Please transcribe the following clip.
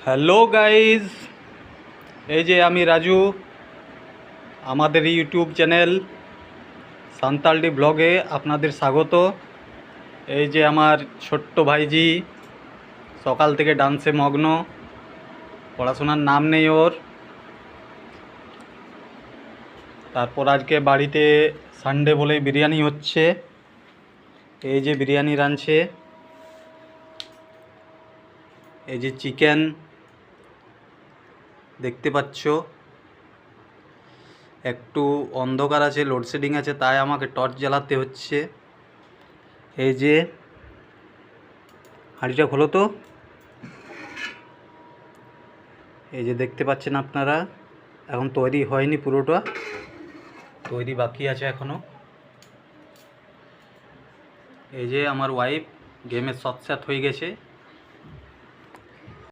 Hello guys, এই যে আমি রাজু, আমাদের ইউটিউব চ্যানেল সান্তালডি ব্লগে আপনাদের স্বাগত। এই যে আমার ছোট্ট ভাইজি সকাল থেকে ডান্সে মগ্ন, পড়াশোনার নাম নেই ওর। তারপর আজকে বাড়িতে সানডে বলে বিরিয়ানি হচ্ছে। এই যে বিরিয়ানি রাঁধছে, এই যে চিকেন দেখতে পাচ্ছ। একটু অন্ধকার আছে, লোডশেডিং আছে, তাই আমাকে টর্চ জ্বালাতে হচ্ছে। এই যে হাঁড়িটা খোলো তো। এই যে দেখতে পাচ্ছেন আপনারা, এখন তৈরি হয়নি, পুরোটা তৈরি বাকি আছে এখনো। এই যে আমার ওয়াইফ গেমের শট হয়ে গেছে।